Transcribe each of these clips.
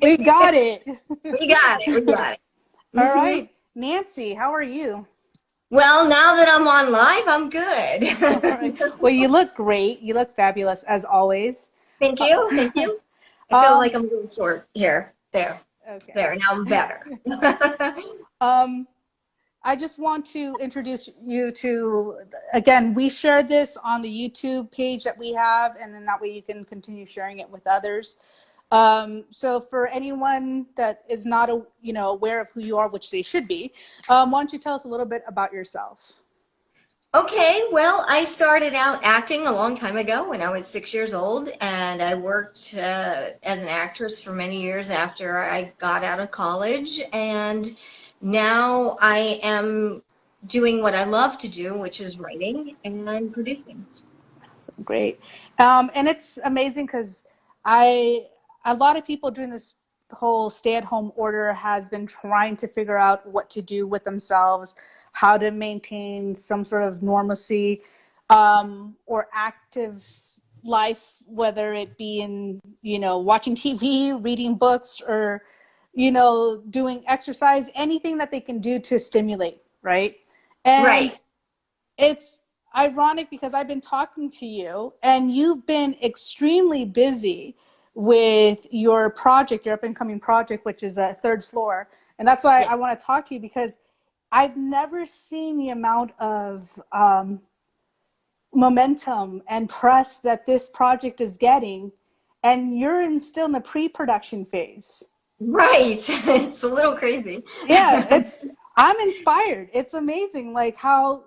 We got it. We got it. We got it. All right. Nancy, how are you? Well, now that I'm on live, I'm All right. good. Well, you look great. You look fabulous as always. Thank you. Thank you. I feel Um, like I'm a little short here. There. okay. There. Now I'm better. Um, I just want to introduce you to, again, we share this on the YouTube page that we have, and then that way you can continue sharing it with others. So for anyone that is not, aware of who you are, which they should be, why don't you tell us a little bit about yourself? Okay, well, I started out acting a long time ago when I was 6 years old, and I worked as an actress for many years after I got out of college, and now I am doing what I love to do, which is writing and producing. Great. And it's amazing because a lot of people during this whole stay-at-home order has been trying to figure out what to do with themselves, how to maintain some sort of normalcy, or active life, whether it be in, watching TV, reading books, or, doing exercise, anything that they can do to stimulate, right? And Right. it's ironic because I've been talking to you and you've been extremely busy with your project, your up and coming project, which is a Third Floor. And that's why Yeah. I want to talk to you, because I've never seen the amount of momentum and press that this project is getting. And you're still in the pre-production phase. Right. It's a little crazy. Yeah, I'm inspired. It's amazing, like how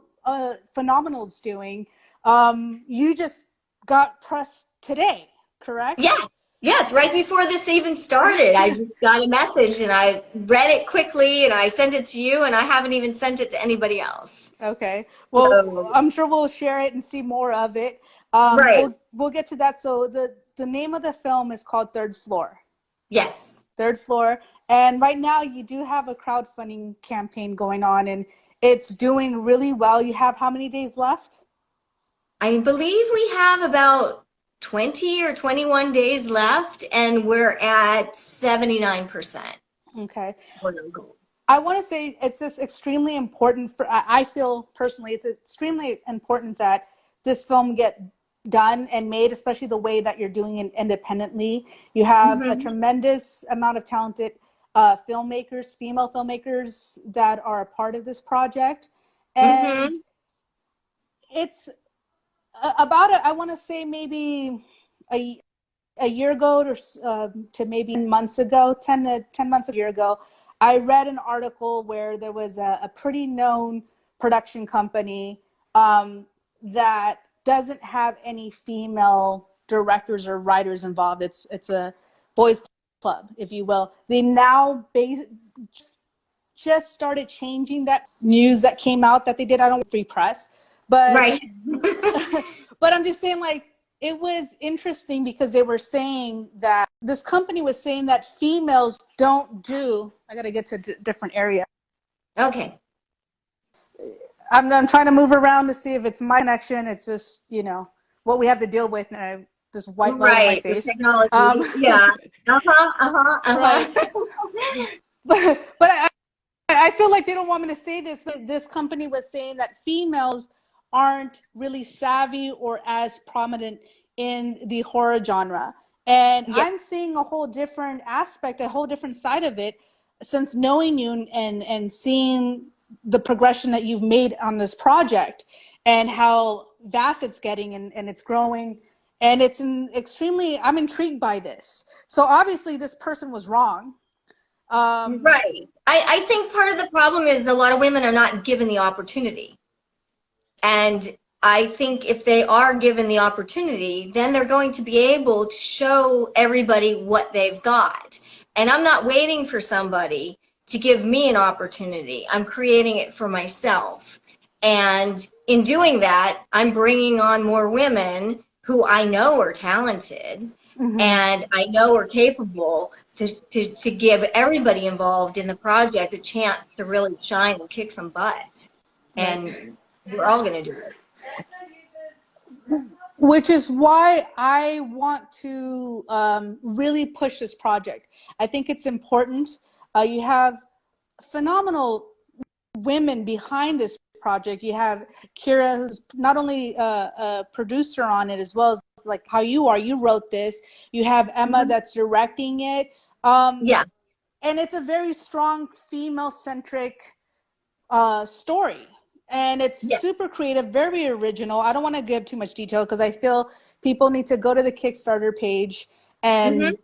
Phenomenal's doing. You just got pressed today, correct? Yeah. Yes, right before this even started, I just got a message and I read it quickly and I sent it to you and I haven't even sent it to anybody else. Okay. Well, So, I'm sure we'll share it and see more of it. right. We'll get to that. So the name of the film is called Third Floor. Yes. Third Floor. And right now you do have a crowdfunding campaign going on, and it's doing really well. You have how many days left? I believe we have about 20 or 21 days left and we're at 79%. Okay. For the goal. I want to say it's just extremely important I feel personally it's extremely important that this film get done and made, especially the way that you're doing it independently. You have a Mm-hmm. tremendous amount of talented filmmakers, female filmmakers that are a part of this project. And Mm-hmm. it's I want to say maybe a, a year ago to maybe months ago, 10 months, a year ago, I read an article where there was a pretty known production company that doesn't have any female directors or writers involved. It's a boys club, if you will. They now just started changing that news that came out that they did. I don't want free press, but Right. but I'm just saying, like, it was interesting because they were saying that this company was saying that females don't do, I got to get to a different area. Okay. I'm trying to move around to see if it's my connection. It's just, what we have to deal with. And this white light in my Right. The face. technology. Yeah. Uh-huh. Uh-huh. Right. Uh-huh. But I feel like they don't want me to say this, but this company was saying that females aren't really savvy or as prominent in the horror genre. And Yeah. I'm seeing a whole different aspect, a whole different side of it since knowing you and seeing the progression that you've made on this project and how vast it's getting and it's growing. And I'm intrigued by this. So obviously this person was wrong. Right. I think part of the problem is a lot of women are not given the opportunity. And I think if they are given the opportunity, then they're going to be able to show everybody what they've got. And I'm not waiting for somebody to give me an opportunity. I'm creating it for myself. And in doing that, I'm bringing on more women who I know are talented and I know are capable to give everybody involved in the project a chance to really shine and kick some butt. Right. And we're all going to do it. Which is why I want to really push this project. I think it's important. You have phenomenal women behind this project. You have Kira, who's not only a producer on it, as well as like how you are. You wrote this. You have Emma that's directing it. Yeah. And it's a very strong female-centric story. And it's Yeah. super creative, very original. I don't want to give too much detail because I feel people need to go to the Kickstarter page and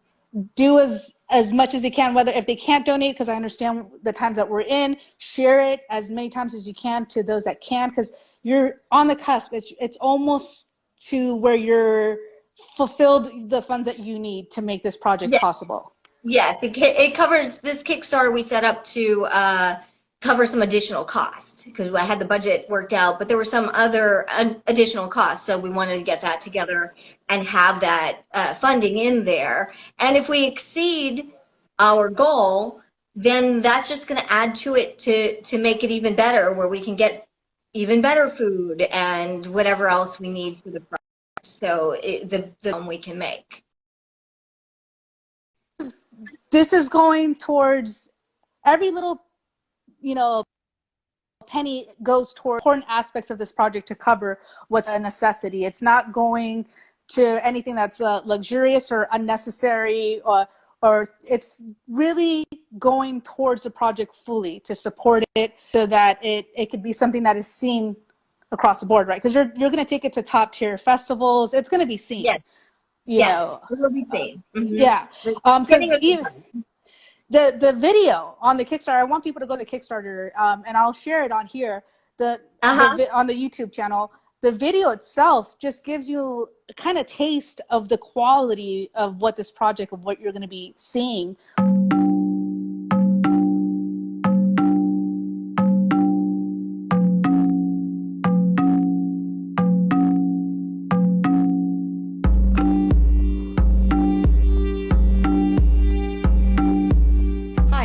do as much as they can, whether if they can't donate, because I understand the times that we're in, share it as many times as you can to those that can, because you're on the cusp. It's almost to where you're fulfilled the funds that you need to make this project Yeah. possible. Yes, it covers this Kickstarter we set up to cover some additional costs because I had the budget worked out, but there were some other additional costs. So we wanted to get that together and have that funding in there. And if we exceed our goal, then that's just going to add to it to make it even better, where we can get even better food and whatever else we need for the project. So the film we can make. This is going towards every little, penny goes toward important aspects of this project to cover what's a necessity. It's not going to anything that's luxurious or unnecessary, or it's really going towards the project fully to support it so that it could be something that is seen across the board, right? Because you're going to take it to top tier festivals. It's going to be seen. Yes. Yes, it will be seen. Yeah. Because even the video on the Kickstarter, I want people to go to Kickstarter, and I'll share it on here. On the YouTube channel, the video itself just gives you a kind of taste of the quality of what this project, of what you're going to be seeing.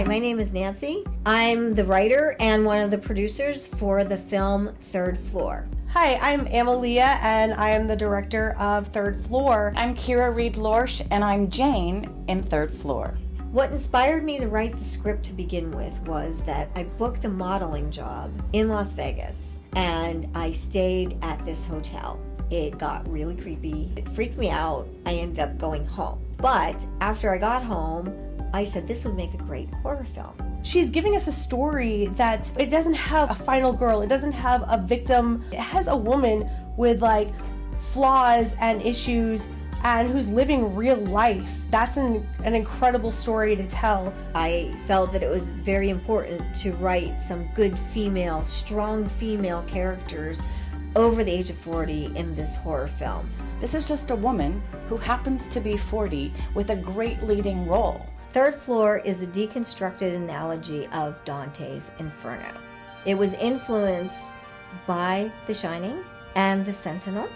My name is Nancy. I'm the writer and one of the producers for the film Third Floor. Hi, I'm Amalia, and I am the director of Third Floor. I'm Kira Reed-Lorsch, and I'm Jane in Third Floor. What inspired me to write the script to begin with was that I booked a modeling job in Las Vegas, and I stayed at this hotel. It got really creepy. It freaked me out. I ended up going home. But after I got home, I said this would make a great horror film. She's giving us a story that it doesn't have a final girl. It doesn't have a victim. It has a woman with like flaws and issues and who's living real life. That's an incredible story to tell. I felt that it was very important to write some good female, strong female characters over the age of 40 in this horror film. This is just a woman who happens to be 40 with a great leading role. Third Floor is a deconstructed analogy of Dante's Inferno. It was influenced by The Shining and The Sentinel,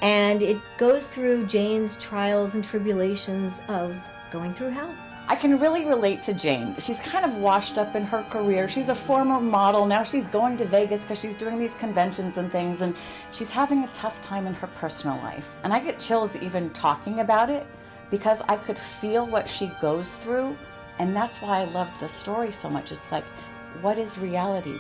and it goes through Jane's trials and tribulations of going through hell. I can really relate to Jane. She's kind of washed up in her career. She's a former model. Now she's going to Vegas because she's doing these conventions and things, and she's having a tough time in her personal life. And I get chills even talking about it, because I could feel what she goes through, and that's why I loved the story so much. It's like, what is reality?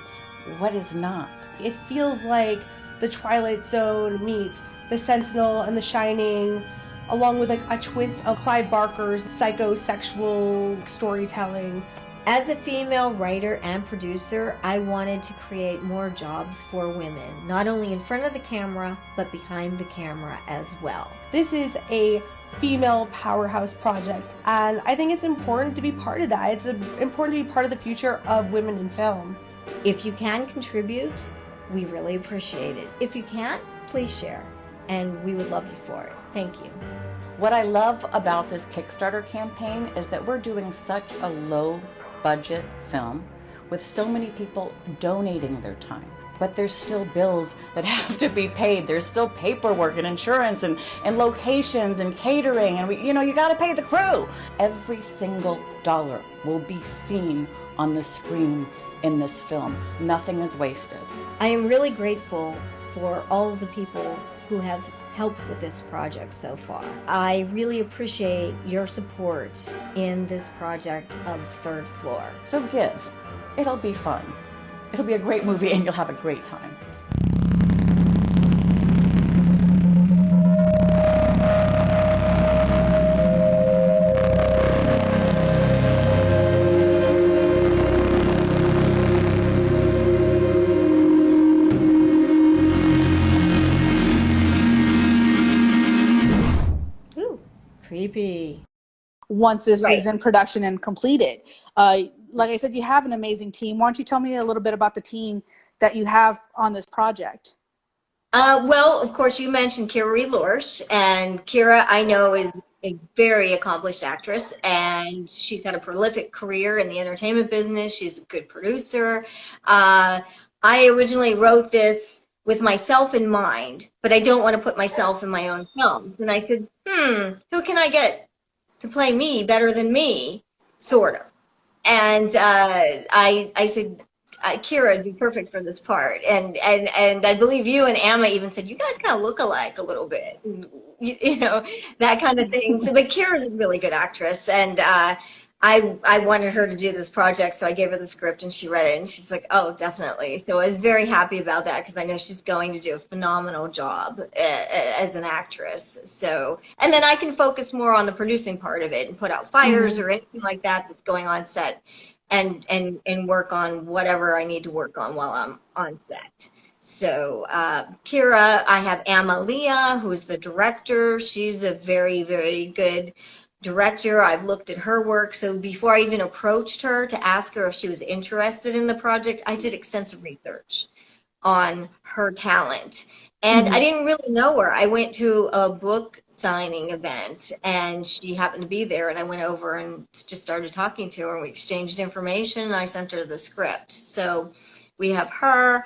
What is not? It feels like the Twilight Zone meets The Sentinel and The Shining, along with like a twist of Clive Barker's psychosexual storytelling. As a female writer and producer, I wanted to create more jobs for women, not only in front of the camera, but behind the camera as well. This is a female powerhouse project, and I think it's important to be part of that. It's important to be part of the future of women in film. If you can contribute, we really appreciate it. If you can't, please share, and we would love you for it. Thank you. What I love about this Kickstarter campaign is that we're doing such a low budget film with so many people donating their time. But there's still bills that have to be paid. There's still paperwork and insurance and locations and catering, and you got to pay the crew. Every single dollar will be seen on the screen in this film. Nothing is wasted. I am really grateful for all of the people who have helped with this project so far. I really appreciate your support in this project of Third Floor. So give. It'll be fun. It'll be a great movie and you'll have a great time. Ooh, creepy. Once this Right. is in production and completed. Like I said, you have an amazing team. Why don't you tell me a little bit about the team that you have on this project? Well, of course, you mentioned Kira Lorsch, and Kira, I know, is a very accomplished actress, and she's had a prolific career in the entertainment business. She's a good producer. I originally wrote this with myself in mind, but I don't want to put myself in my own films. And I said, who can I get to play me better than me, sort of. And I said, Kira would be perfect for this part. And I believe you and Amma even said, you guys kind of look alike a little bit, and, you know, that kind of thing. So, but Kira's a really good actress, and I wanted her to do this project, so I gave her the script and she read it and she's like, oh, definitely. So I was very happy about that because I know she's going to do a phenomenal job as an actress. So, and then I can focus more on the producing part of it and put out fires or anything like that that's going on set, and work on whatever I need to work on while I'm on set. So Kira, I have Amalia, who's the director. She's a very, very good director. I've looked at her work. So before I even approached her to ask her if she was interested in the project, I did extensive research on her talent. And I didn't really know her. I went to a book signing event and she happened to be there, and I went over and just started talking to her, and we exchanged information, and I sent her the script. So we have her.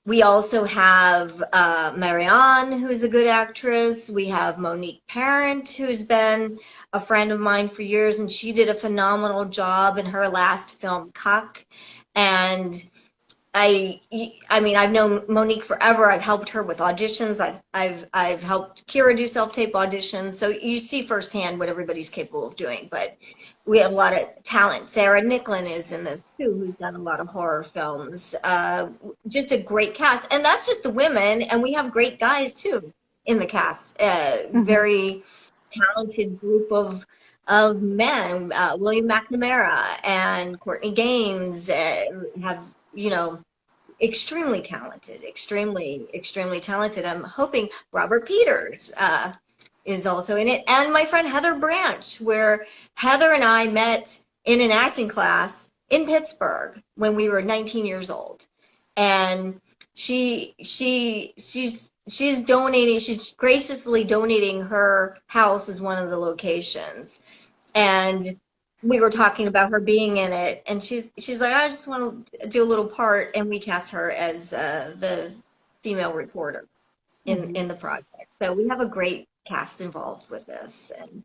We also have Marianne, who's a good actress. We have Monique Parent, who's been a friend of mine for years, and she did a phenomenal job in her last film, Cuck. And I mean, I've known Monique forever. I've helped her with auditions. I've helped Kira do self-tape auditions. So you see firsthand what everybody's capable of doing. But we have a lot of talent. Sarah Nicklin is in this too, who's done a lot of horror films. Just a great cast, and that's just the women. And we have great guys too in the cast. Very talented group of men. William McNamara and Courtney Gaines have, you know, extremely talented, extremely talented. I'm hoping Robert Peters is also in it, and my friend Heather Branch, where Heather and I met in an acting class in Pittsburgh when we were 19 years old, and she's donating, she's graciously donating her house as one of the locations, and we were talking about her being in it, and she's like, I just want to do a little part, and we cast her as the female reporter in the project. So we have a great cast involved with this. And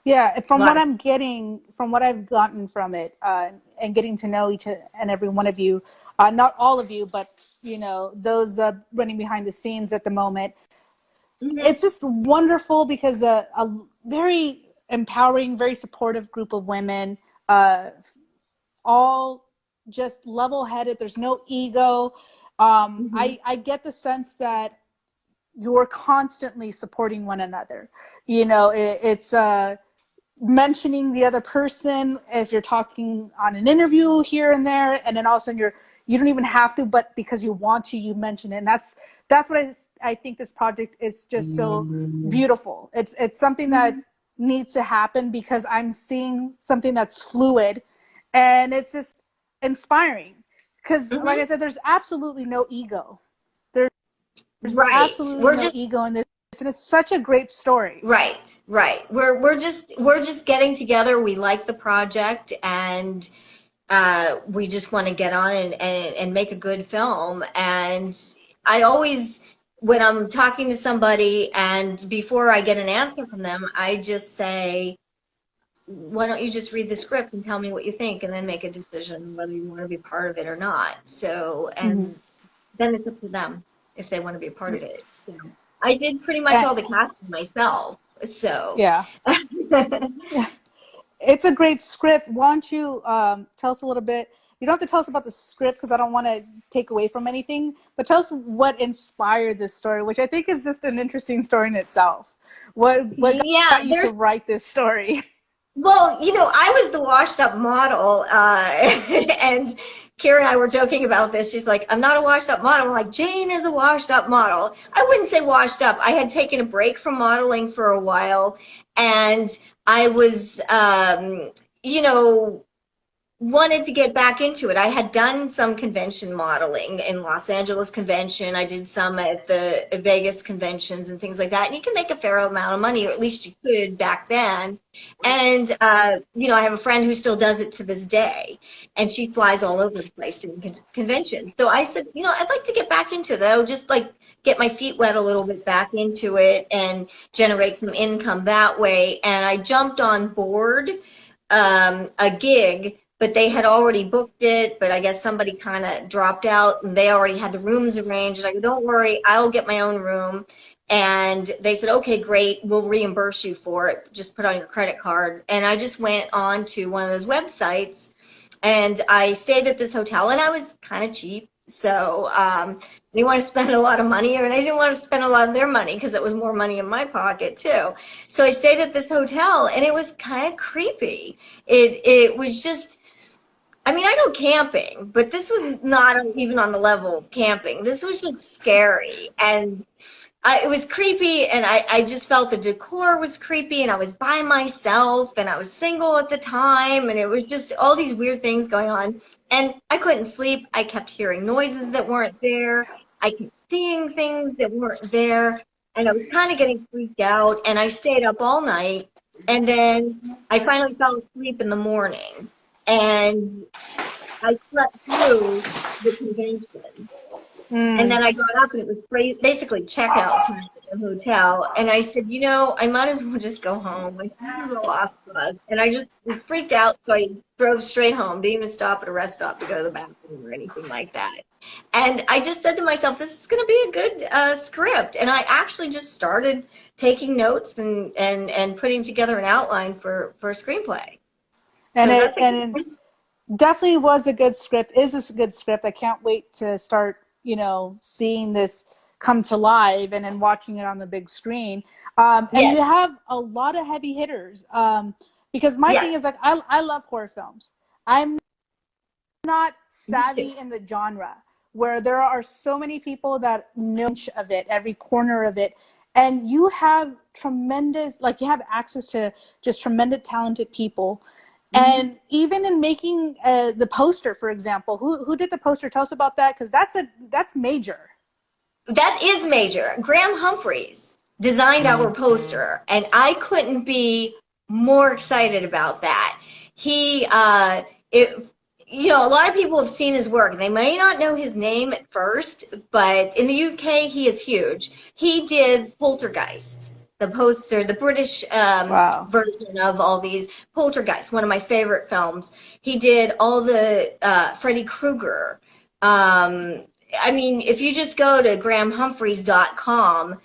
yeah, from what I'm getting, from what I've gotten from it, and getting to know each and every one of you, not all of you, but you know, those running behind the scenes at the moment, it's just wonderful because a very empowering, very supportive group of women, all just level-headed. There's no ego. I get the sense that you're constantly supporting one another. You know, it's mentioning the other person if you're talking on an interview here and there, and then all of a sudden you don't even have to, but because you want to, you mention it. And that's what I think this project is just so beautiful. It's something that needs to happen because I'm seeing something that's fluid, and it's just inspiring. Because like I said, there's absolutely no ego. There's absolutely no ego in this, and it's such a great story. Right. We're just getting together. We like the project, and we just want to get on and make a good film. And I always, when I'm talking to somebody and before I get an answer from them, I just say, why don't you just read the script and tell me what you think, and then make a decision whether you want to be part of it or not. So, and then it's up to them if they want to be a part of it. So, I did pretty much all the casting myself. So yeah. It's a great script. Why don't you tell us a little bit? You don't have to tell us about the script because I don't want to take away from anything, but tell us what inspired this story, which I think is just an interesting story in itself. What got you to write this story? Well, I was the washed up model, and Kira and I were joking about this. She's like, I'm not a washed up model. I'm like, Jane is a washed up model. I wouldn't say washed up. I had taken a break from modeling for a while, and I was, wanted to get back into it. I had done some convention modeling in Los Angeles convention. I did some at the Vegas conventions and things like that. And you can make a fair amount of money, or at least you could back then. And, I have a friend who still does it to this day, and she flies all over the place doing conventions. So I said, I'd like to get back into that. I would just like get my feet wet a little bit back into it and generate some income that way. And I jumped on board a gig, but they had already booked it, but I guess somebody kind of dropped out and they already had the rooms arranged. And I go, don't worry, I'll get my own room. And they said, okay, great, we'll reimburse you for it. Just put on your credit card. And I just went on to one of those websites, and I stayed at this hotel, and I was kind of cheap. So I didn't want to spend a lot of money, and I didn't want to spend a lot of their money because it was more money in my pocket too. So I stayed at this hotel, and it was kind of creepy. It was just, I mean, I go camping, but this was not even on the level of camping. This was just scary, and it was creepy, and I just felt the decor was creepy, and I was by myself, and I was single at the time, and it was just all these weird things going on, and I couldn't sleep. I kept hearing noises that weren't there. I kept seeing things that weren't there, and I was kind of getting freaked out, and I stayed up all night, and then I finally fell asleep in the morning, and I slept through the convention. And then I got up, and it was basically checkout time at the hotel. And I said, I might as well just go home. This is a lost bus. And I just was freaked out, so I drove straight home. Didn't even stop at a rest stop to go to the bathroom or anything like that. And I just said to myself, this is going to be a good script. And I actually just started taking notes and putting together an outline for a screenplay. And it definitely was a good script, is a good script. I can't wait to start seeing this come to life and then watching it on the big screen. And you have a lot of heavy hitters. Because my thing is, like, I love horror films. I'm not savvy in the genre, where there are so many people that know each of it, every corner of it. And you have tremendous, like, you have access to just tremendous talented people. And even in making the poster, for example, who did the poster? Tell us about that, because that's major. That is major. Graham Humphreys designed our poster, and I couldn't be more excited about that. He, a lot of people have seen his work. They may not know his name at first, but in the UK, he is huge. He did Poltergeist, the poster, the British version of all these. Poltergeist, one of my favorite films. He did all the Freddy Krueger. I mean, if you just go to grahamhumphreys.com,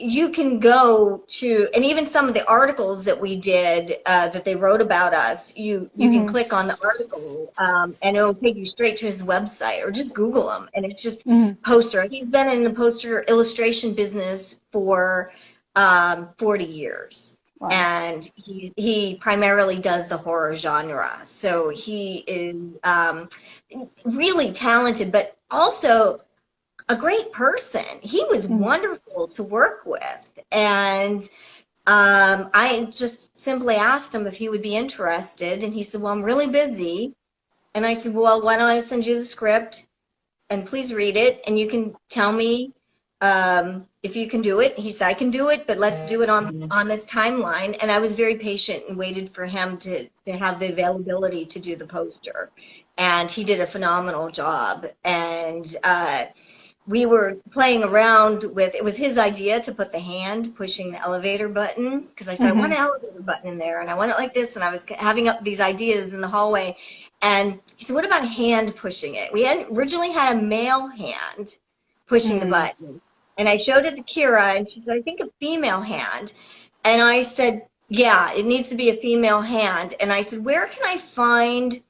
you can go to, and even some of the articles that we did that they wrote about us, you can click on the article and it'll take you straight to his website, or just Google him, and it's just poster. He's been in the poster illustration business for 40 years. Wow. And he primarily does the horror genre. So he is really talented, but also a great person. He was wonderful to work with. And I just simply asked him if he would be interested. And he said, well, I'm really busy. And I said, well, why don't I send you the script, and please read it, and you can tell me if you can do it. He said, I can do it, but let's do it on this timeline. And I was very patient and waited for him to have the availability to do the poster. And he did a phenomenal job. And we were playing around with, it was his idea to put the hand pushing the elevator button, because I said, I want an elevator button in there, and I want it like this, and I was having up these ideas in the hallway. And he said, what about hand pushing it? We had originally had a male hand pushing the button. And I showed it to Kira, and she said, I think a female hand. And I said, yeah, it needs to be a female hand. And I said, where can I find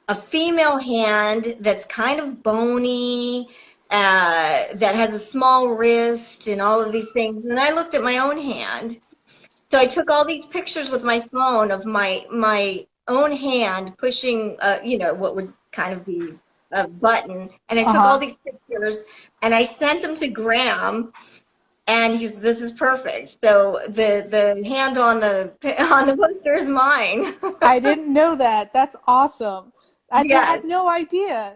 a female hand that's kind of bony, that has a small wrist and all of these things? And I looked at my own hand. So I took all these pictures with my phone of my own hand pushing, what would kind of be a button. And I took all these pictures and I sent them to Graham. And this is perfect. So the hand on the poster is mine. I didn't know that. That's awesome. I had no idea.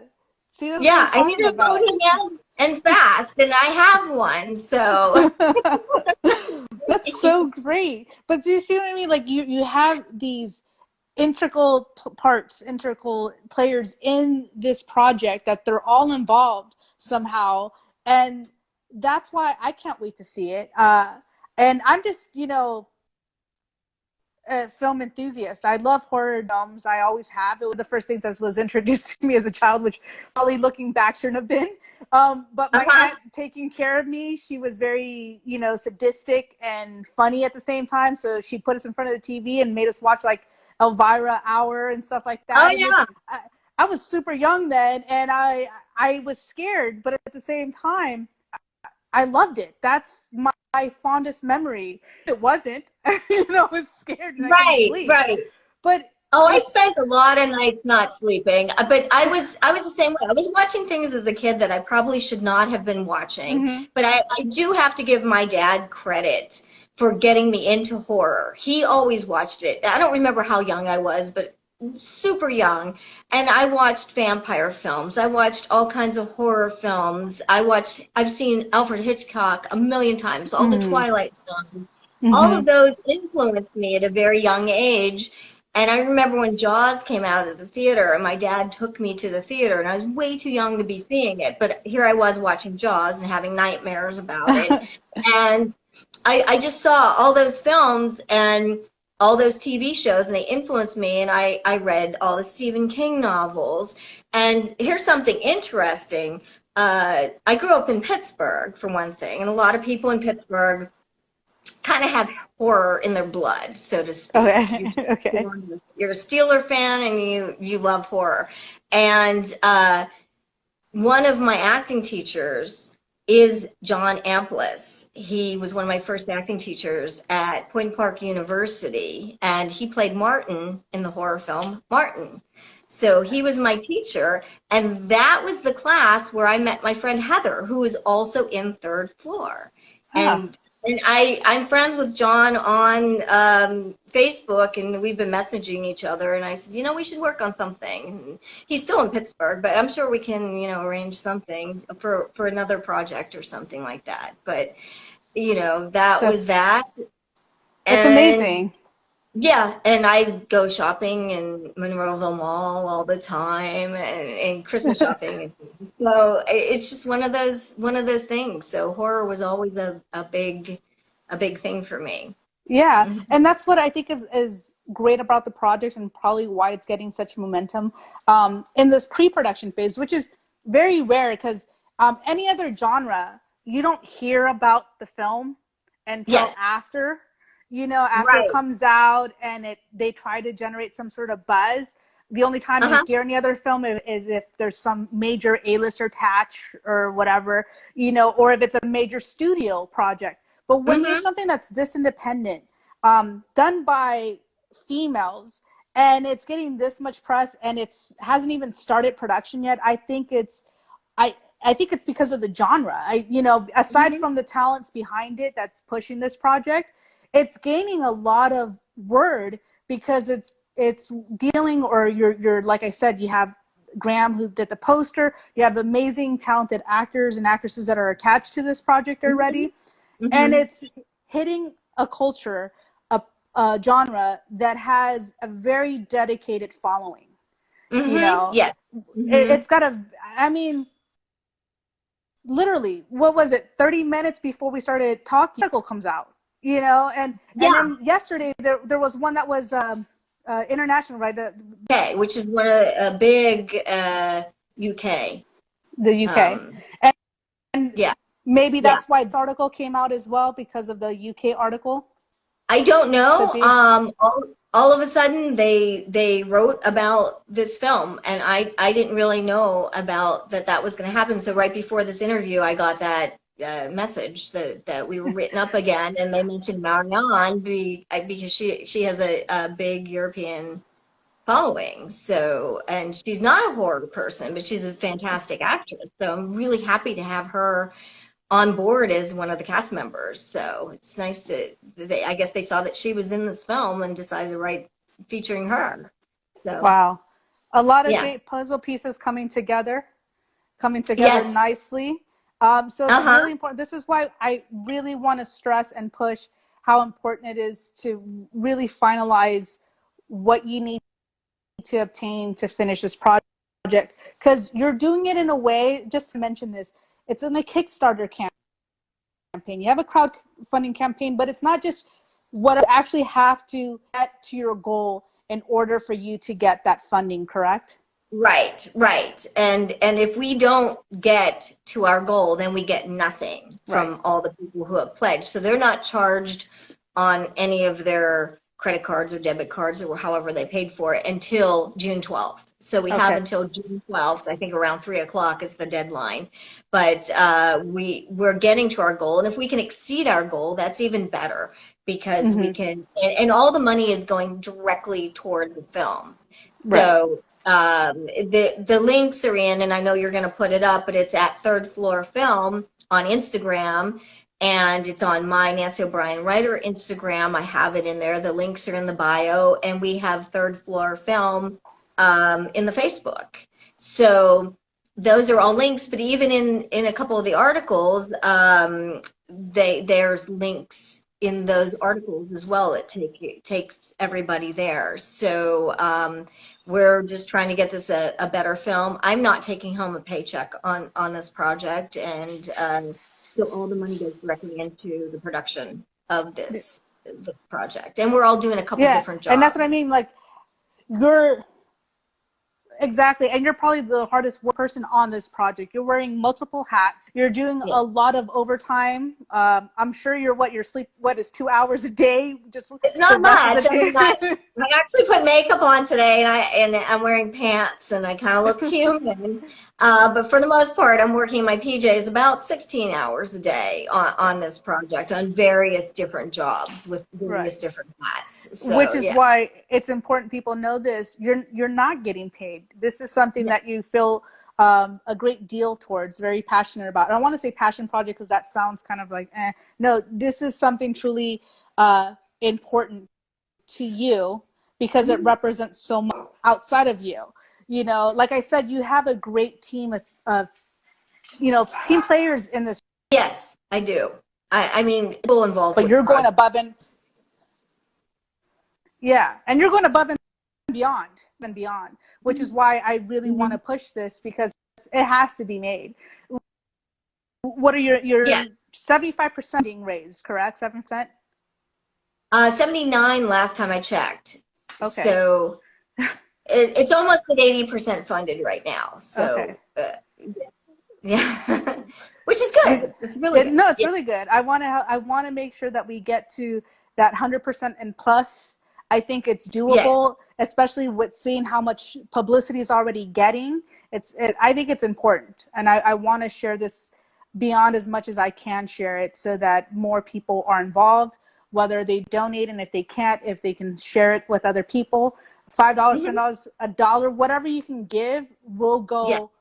See, that's yeah, what I I'm need talking a about. bony hand and fast, and I have one. So That's so great. But do you see what I mean? Like you have these integral parts, integral players in this project that they're all involved somehow, and that's why I can't wait to see it. And I'm just, a film enthusiast. I love horror films. I always have. It was the first things that was introduced to me as a child, which probably looking back shouldn't have been. But my aunt taking care of me, she was very, sadistic and funny at the same time. So she put us in front of the TV and made us watch like Elvira Hour and stuff like that. Oh yeah. I was super young then, and I was scared, but at the same time, I loved it. That's my fondest memory. It wasn't, I was scared and I couldn't sleep. Right. But I spent a lot of nights not sleeping. But I was the same way. I was watching things as a kid that I probably should not have been watching. But I do have to give my dad credit for getting me into horror. He always watched it. I don't remember how young I was, but super young, and I watched vampire films. I watched all kinds of horror films. I've seen Alfred Hitchcock a million times, all the Twilight films. All of those influenced me at a very young age. And I remember when Jaws came out of the theater, and my dad took me to the theater, and I was way too young to be seeing it, but here I was watching Jaws and having nightmares about it. And I just saw all those films and all those TV shows, and they influenced me, and I read all the Stephen King novels. And here's something interesting. I grew up in Pittsburgh, for one thing, and a lot of people in Pittsburgh kind of have horror in their blood, so to speak. Okay. You're a Steeler fan, and you love horror. And one of my acting teachers is John Amplis. He was one of my first acting teachers at Point Park University, and he played Martin in the horror film Martin. So he was my teacher, and that was the class where I met my friend Heather, who is also in Third Floor. And I'm friends with John on Facebook, and we've been messaging each other, and I said, we should work on something. And he's still in Pittsburgh, but I'm sure we can, arrange something for another project or something like that. But, was that. It's amazing. Yeah, and I go shopping in Monroeville Mall all the time, and Christmas shopping. So it's just one of those things. So horror was always a big thing for me. Yeah, and that's what I think is great about the project, and probably why it's getting such momentum in this pre-production phase, which is very rare, because any other genre, you don't hear about the film until after. After it comes out and they try to generate some sort of buzz. The only time you hear any other film is if there's some major A-lister attached or whatever, or if it's a major studio project. But when there's something that's this independent, done by females, and it's getting this much press, and hasn't even started production yet, I think it's because of the genre. Aside from the talents behind it that's pushing this project, it's gaining a lot of word because it's dealing, or you're like I said, you have Graham who did the poster, you have amazing talented actors and actresses that are attached to this project already, and it's hitting a culture, a genre that has a very dedicated following. It's got literally, what was it, 30 minutes before we started talking, article comes out. And then yesterday there was one that was international, right? UK, which is one of a big UK. The UK, and Maybe Yeah. that's why this article came out as well, because of the UK article. I don't know. Could be. All of a sudden they wrote about this film, and I didn't really know about that was going to happen. So right before this interview, I got that message that we were written up again, and they mentioned Marianne because she has a big European following. So, and she's not a horror person, but she's a fantastic actress. So I'm really happy to have her on board as one of the cast members. So it's nice I guess they saw that she was in this film and decided to write featuring her. So Wow. A lot of yeah. great puzzle pieces coming together Yes. nicely. So it's really important. This is why I really want to stress and push how important it is to really finalize what you need to obtain to finish this project, because you're doing it in a way, just to mention this, it's in a Kickstarter campaign. You have a crowdfunding campaign, but it's not just what you actually have to get to your goal in order for you to get that funding, correct? Right. And if we don't get to our goal, then we get nothing from all the people who have pledged. So they're not charged on any of their credit cards or debit cards or however they paid for it until June 12th. So we have until June 12th, I think around 3:00 is the deadline. But we're getting to our goal. And if we can exceed our goal, that's even better, because we can, and all the money is going directly toward the film. Right. So the links are in, and I know you're going to put it up, but it's at Third Floor Film on Instagram. And it's on my Nancy O'Brien Writer Instagram. I have it in there. The links are in the bio. And we have Third Floor Film in the Facebook. So those are all links. But even in a couple of the articles, there's links in those articles as well that takes everybody there. So we're just trying to get this a better film. I'm not taking home a paycheck on this project. And so all the money goes directly into the production of this project. And we're all doing a couple different jobs. And that's what I mean. Like, exactly. And you're probably the hardest person on this project. You're wearing multiple hats. You're doing a lot of overtime. I'm sure your sleep, is 2 hours a day? It's not much. I actually put makeup on today, and I'm wearing pants, and I kind of look human. But for the most part, I'm working my PJs about 16 hours a day on this project, on various different jobs with various different hats. So, which is why it's important people know this. You're not getting paid. This is something that you feel a great deal towards, very passionate about. I don't want to say passion project because that sounds kind of like, No, this is something truly important to you, because it represents so much outside of you. You know, like I said, you have a great team of team players in this. Yes, I do. I mean, people involved. But you're going above and and you're going above and beyond, which is why I really want to push this, because it has to be made. What are your 75% being raised, correct? 7%? 79 last time I checked. Okay. So it's almost at 80% funded right now. So yeah, which is good. It's really good. No, it's really good. I want to make sure that we get to that 100% and plus. I think it's doable, especially with seeing how much publicity is already getting. I think it's important, and I want to share this beyond as much as I can share it, so that more people are involved, whether they donate, and if they can't, if they can share it with other people. $5, $10, $1, whatever you can give will go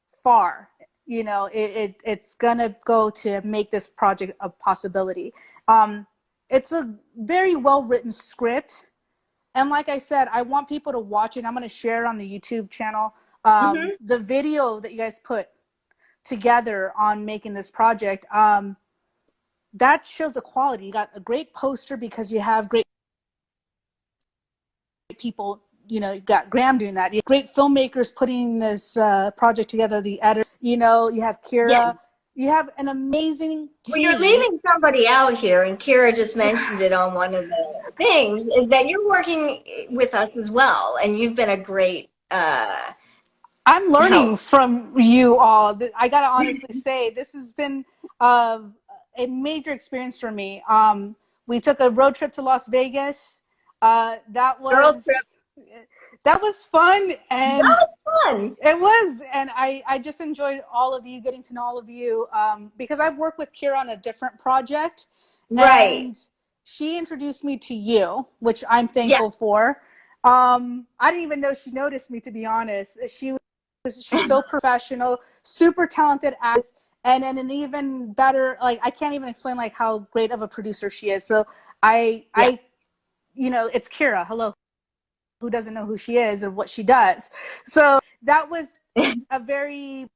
far. You know, it's gonna go to make this project a possibility. It's a very well written script. And like I said, I want people to watch it. I'm going to share it on the YouTube channel. The video that you guys put together on making this project, that shows the quality. You got a great poster because you have great people. You know, you got Graham doing that. You have great filmmakers putting this project together, the editor. You know, you have Kira. Yes. You have an amazing team. Well, you're leaving somebody out here, and Kira just mentioned it on one of the things, is that you're working with us as well, and you've been a great I'm learning help. from you all. I gotta honestly say, this has been a major experience for me. We took a road trip to Las Vegas. That Girls was trip, fun, that and was fun. it was, and I just enjoyed all of you, getting to know all of you, because I've worked with Kira on a different project, Right. and she introduced me to you, which I'm Yeah. thankful for. I didn't even know she noticed me, to be honest. She's so professional, super talented as, and then an even better, like, I can't even explain like how great of a producer she is. So Yeah. I it's Kira. Hello, who doesn't know who she is or what she does? So that was a very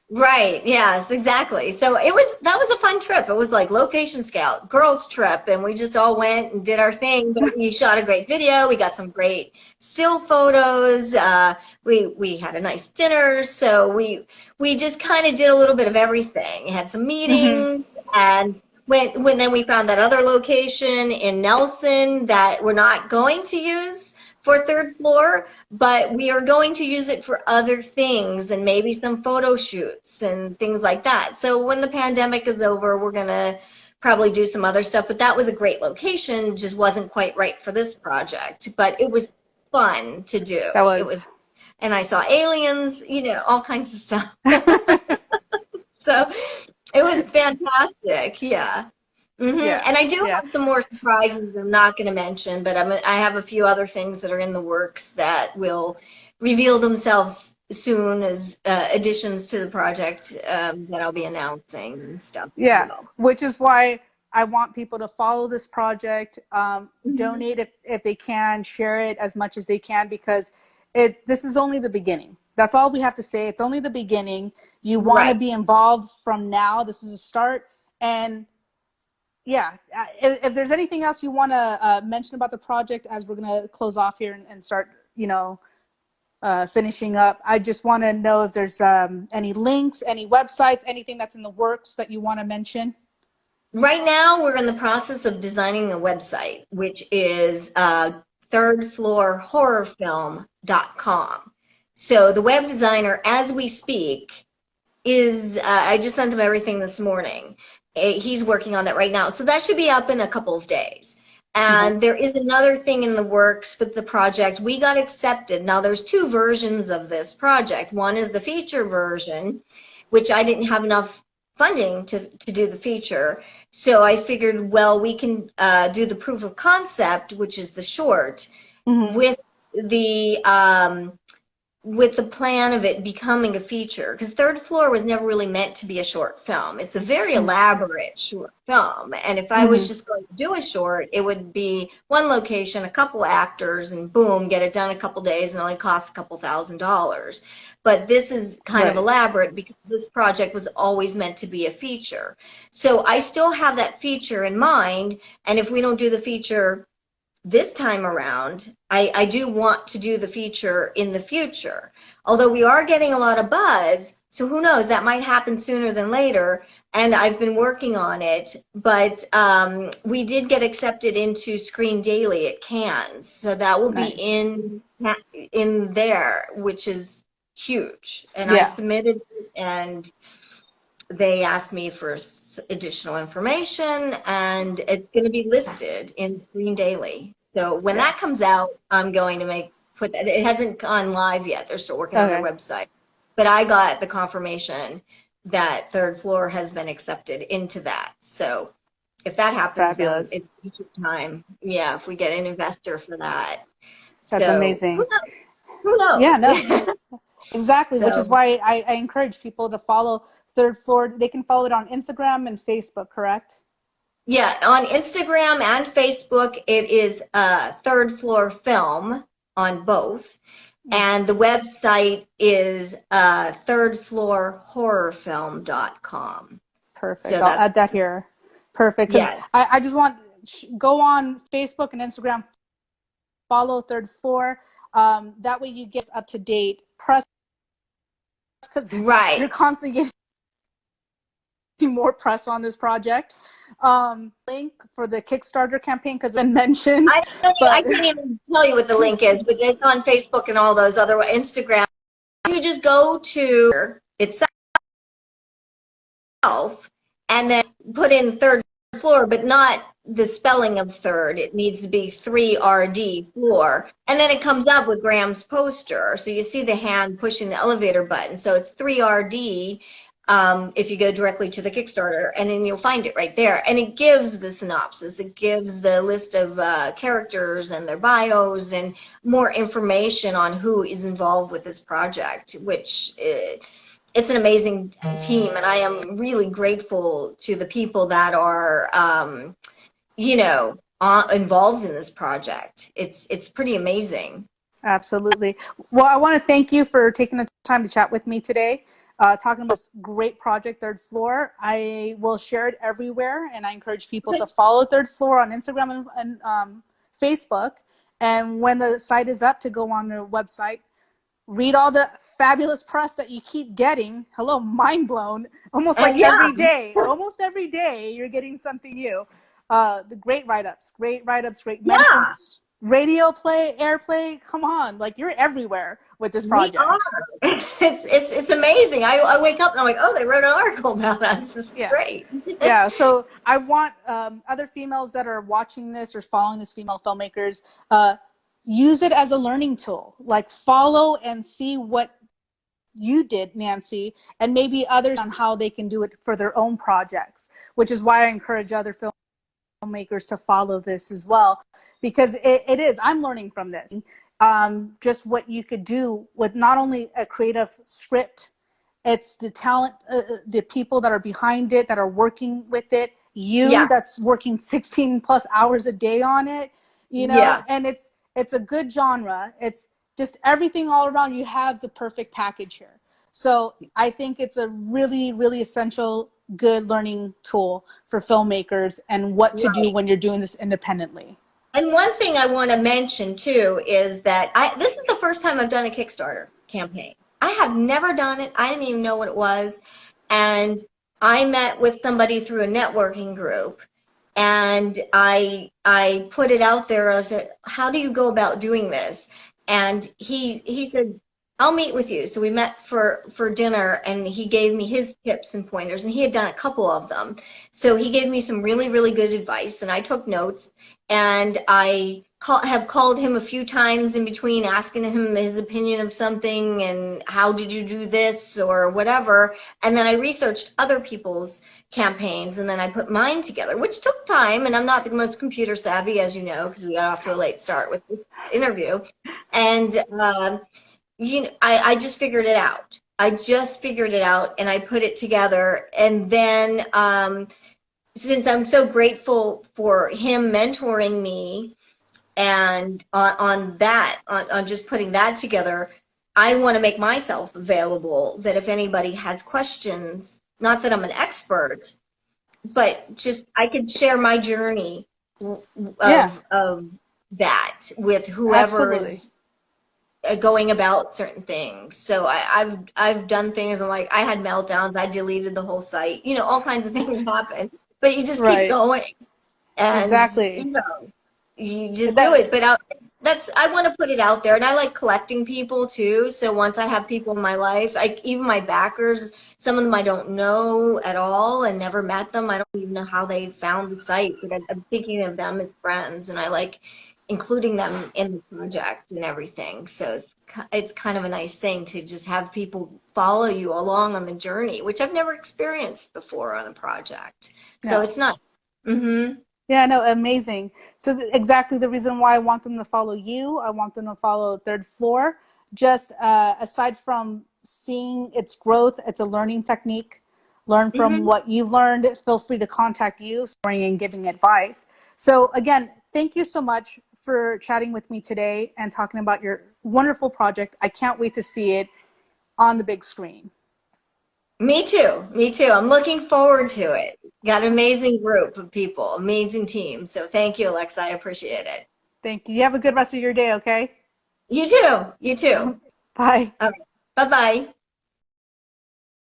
Right. Yes, exactly. So that was a fun trip. It was like location scout, girls trip, and we just all went and did our thing. But we shot a great video. We got some great still photos. We had a nice dinner. So we just kind of did a little bit of everything. Had some mm-hmm. meetings, and when then we found that other location in Nelson that we're not going to use for third floor, but we are going to use it for other things and maybe some photo shoots and things like that. So when the pandemic is over, we're going to probably do some other stuff, but that was a great location, just wasn't quite right for this project, but it was fun to do. That It was was, and I saw aliens, all kinds of stuff. So it was fantastic. Yeah. yeah, And I do yeah, have some more surprises I'm not going to mention, but I have a few other things that are in the works that will reveal themselves soon as additions to the project that I'll be announcing and stuff as yeah. well. Which is why I want people to follow this project, Mhm. donate if they can, share it as much as they can, because this is only the beginning. That's all we have to say. It's only the beginning. You want to Right. be involved from now. This is a start. And yeah, if there's anything else you want to mention about the project as we're going to close off here and start, finishing up, I just want to know if there's any links, any websites, anything that's in the works that you want to mention. Right now, we're in the process of designing a website, which is thirdfloorhorrorfilm.com. So the web designer, as we speak, I just sent him everything this morning. He's working on that right now. So that should be up in a couple of days. Okay. And there is another thing in the works with the project. We got accepted. Now there's two versions of this project. One is the feature version, which I didn't have enough funding to do the feature. So I figured, well, we can do the proof of concept, which is the short, Mm-hmm. with the plan of it becoming a feature, because Third Floor was never really meant to be a short film. It's a very elaborate short film, and if I was Mm-hmm. just going to do a short, it would be one location, a couple actors, and boom, get it done in a couple days, and only cost a couple $1,000s. But this is kind of Right. elaborate because this project was always meant to be a feature. So I still have that feature in mind, and if we don't do the feature this time around, I do want to do the feature in the future. Although we are getting a lot of buzz, so who knows, that might happen sooner than later, and I've been working on it, but we did get accepted into Screen Daily at Cannes, so that will be Nice. in there, which is huge. And I Yeah. submitted it, and they asked me for additional information, and it's going to be listed in Screen Daily. So when Yeah. that comes out, I'm going to put that. It hasn't gone live yet. They're still working on their Okay. website. But I got the confirmation that Third Floor has been accepted into that. So if that happens, then Fabulous. it's future time. Yeah, if we get an investor for that. That's So amazing. who Yeah, knows? no, exactly. Which is So why I encourage people to follow Third Floor. They can follow it on Instagram and Facebook, correct? yeah, on Instagram and Facebook, it is Third Floor Film on both. And the website is thirdfloorhorrorfilm.com. Perfect. So I'll that's, add that here. Perfect. Because yes. I just want, go on Facebook and Instagram, follow Third Floor. That way you get up to date press, because you're Right. constantly getting more press on this project. Link for the Kickstarter campaign, because it's been mentioned, I but can't even tell you what the link is, but it's on Facebook and all those other Instagram. you just go to itself and then put in third floor, but not the spelling of third. It needs to be 3RD floor. And then it comes up with Graham's poster. So you see the hand pushing the elevator button. So it's 3RD if you go directly to the Kickstarter, and then you'll find it right there. And it gives the synopsis. It gives the list of characters and their bios and more information on who is involved with this project, which it's an amazing team, and I am really grateful to the people that are, you know, involved in this project. It's pretty amazing. Absolutely. Well, I want to thank you for taking the time to chat with me today, talking about this great project, Third Floor. I will share it everywhere, and I encourage people to follow Third Floor on Instagram and Facebook. And when the site is up, to go on their website, read all the fabulous press that you keep getting. Hello, mind blown. Almost like every day you're getting something new. The great write-ups, great mentions, radio play, airplay. Come on, like, you're everywhere with this project. We are. It's amazing. I wake up and I'm like, oh, they wrote an article about us. This is great. Yeah, so I want other females that are watching this or following this, female filmmakers, use it as a learning tool. Like, follow and see what you did, Nancy, and maybe others on how they can do it for their own projects, which is why I encourage other filmmakers to follow this as well, because it is, I'm learning from this. Just what you could do with not only a creative script, it's the talent, the people that are behind it, that are working with it, that's working 16 plus hours a day on it, you know, and it's a good genre. It's just everything all around. You have the perfect package here. So I think it's a really, really essential, good learning tool for filmmakers and what to do when you're doing this independently. And one thing I want to mention too is that this is the first time I've done a Kickstarter campaign. I have never done it. I didn't even know what it was. And I met with somebody through a networking group, and I put it out there. I said, how do you go about doing this? And he said, I'll meet with you. So we met for dinner, and he gave me his tips and pointers, and he had done a couple of them. So he gave me some really, really good advice, and I took notes, and I have called him a few times in between, asking him his opinion of something and how did you do this or whatever. And then I researched other people's campaigns, and then I put mine together, which took time, and I'm not the most computer savvy, as you know, because we got off to a late start with this interview. And you know, I just figured it out. And I put it together. And then since I'm so grateful for him mentoring me and on just putting that together, I want to make myself available, that if anybody has questions, not that I'm an expert, but just I could share my journey of that with whoever is going about certain things. So I've done things, and like I had meltdowns, I deleted the whole site, you know, all kinds of things happen, but you just keep going, and you know, you just do it. But I want to put it out there, and I like collecting people too. So once I have people in my life, even my backers, some of them I don't know at all and never met them. I don't even know how they found the site, but I'm thinking of them as friends, and I like including them in the project and everything. So it's kind of a nice thing to just have people follow you along on the journey, which I've never experienced before on a project. So it's not. Yeah, no, amazing. So exactly the reason why I want them to follow you, I want them to follow Third Floor. Just aside from seeing its growth, it's a learning technique. Learn from what you've learned. Feel free to contact you, storing and giving advice. So again, thank you so much for chatting with me today and talking about your wonderful project. I can't wait to see it on the big screen. Me too. I'm looking forward to it. Got an amazing group of people, amazing team. So thank you, Alexa. I appreciate it. Thank you. You have a good rest of your day, okay? You too. Bye. All right. Bye-bye.